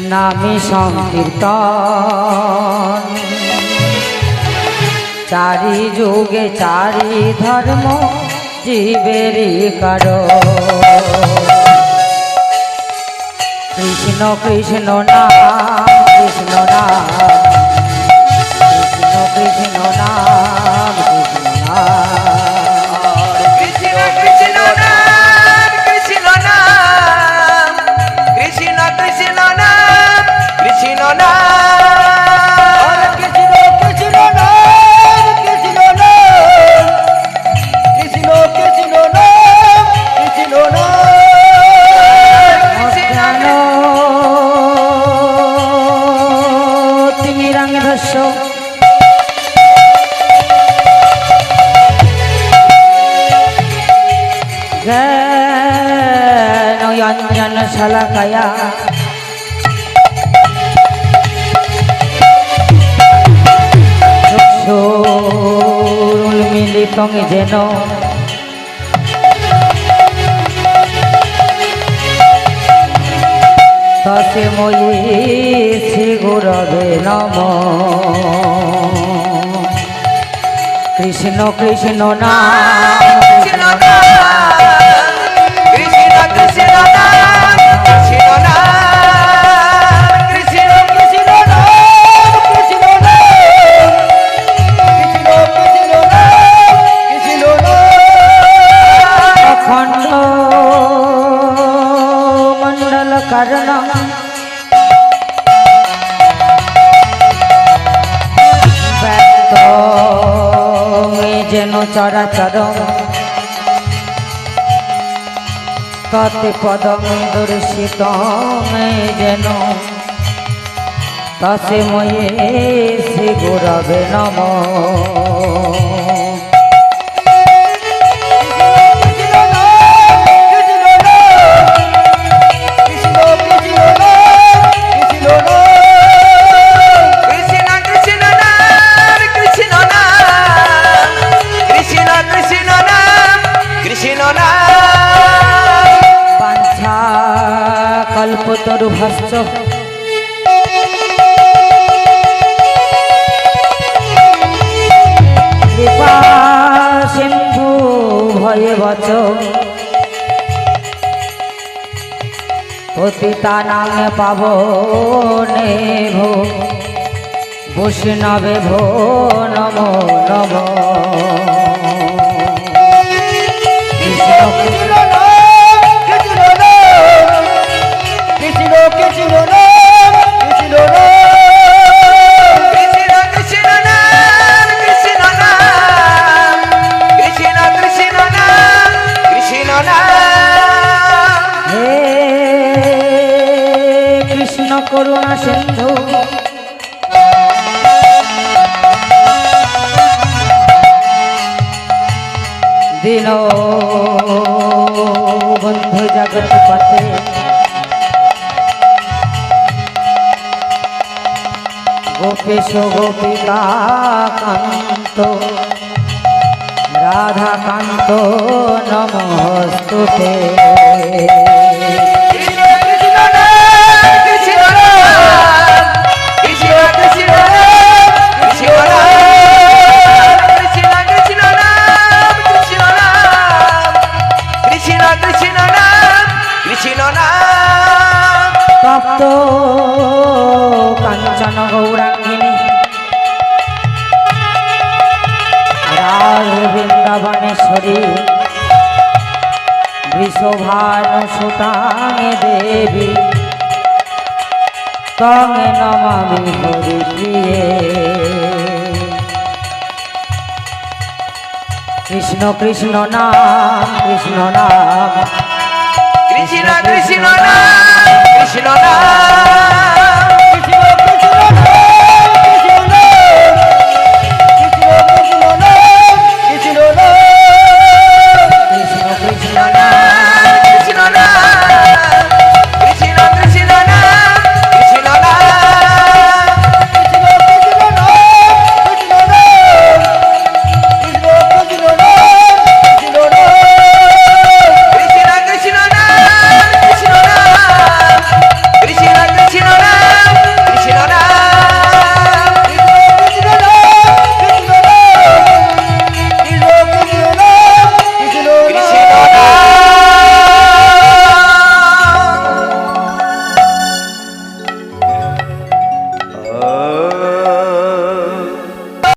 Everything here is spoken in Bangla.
নামে সংকীর্তন চারি যুগে চারি ধর্ম জীবেরই কারণ কৃষ্ণ কৃষ্ণ নাম কৃষ্ণ নাম কৃষ্ণ কৃষ্ণ নাম কৃষ্ণ নাম কৃষ্ণ কৃষ্ণ নাম কৃষ্ণ নাম কৃষ্ণ কৃষ্ণ নাম কৃষ্ণ নাম কৃষ্ণ কৃষ্ণ নাম কৃষ্ণ নাম কৃষ্ণ কৃষ্ণ নাম কৃষ্ণ নাম তিমিরাঙ্গধস্য জ্ঞানয়ঞ্জন শলাকয়া চক্ষুর্মিলিতং যেন তস্मै শ্রীগুরবে নমঃ কৃষ্ণ কৃষ্ণ নাম কৃষ্ণ নাম কৃষ্ণ কৃষ্ণ নাম কৃষ্ণ নাম কৃষ্ণ কৃষ্ণ নাম কৃষ্ণ নাম কৃষ্ণ কৃষ্ণ নাম কৃষ্ণ নাম অখণ্ড মণ্ডল কারণ ব্যক্ত যেন চরাচর ততে পদম দর্শিত যেন তস্मै শ্রী গুরবে নমঃ কল্পতরুভশ্চ কৃপা সিন্ধু ভয়বচ পতিতানাং পাবনে ভো বৈষ্ণবে ভো নমো নমঃ কৃষ্ণ কৃষ্ণ নাম কৃষ্ণ নাম কৃষ্ণ নাম কৃষ্ণ কৃষ্ণ নাম কৃষ্ণ নাম হে কৃষ্ণ করুণা সিন্ধু দীন বন্ধু জগৎপতে গোপেশ গোপিকা কান্ত রাধা কান্ত নমস্তুতে কৃষ্ণ কৃষ্ণ নাম কৃষ্ণ নাম কৃষ্ণ কৃষ্ণ নাম কৃষ্ণ নাম কৃষ্ণ কৃষ্ণ নাম কৃষ্ণ নাম কৃষ্ণ কৃষ্ণ নাম কৃষ্ণ নাম তপ্ত কাঞ্চন গৌরাঙ্গিনী রাজ বৃন্দাবনেশ্বরী বৃষভানুসুতাং দেবী তং নমামি হরিপ্রিয়ে কৃষ্ণ কৃষ্ণ নাম কৃষ্ণ নাম কৃষ্ণ কৃষ্ণ নাম কৃষ্ণ নাম কৃষ্ণ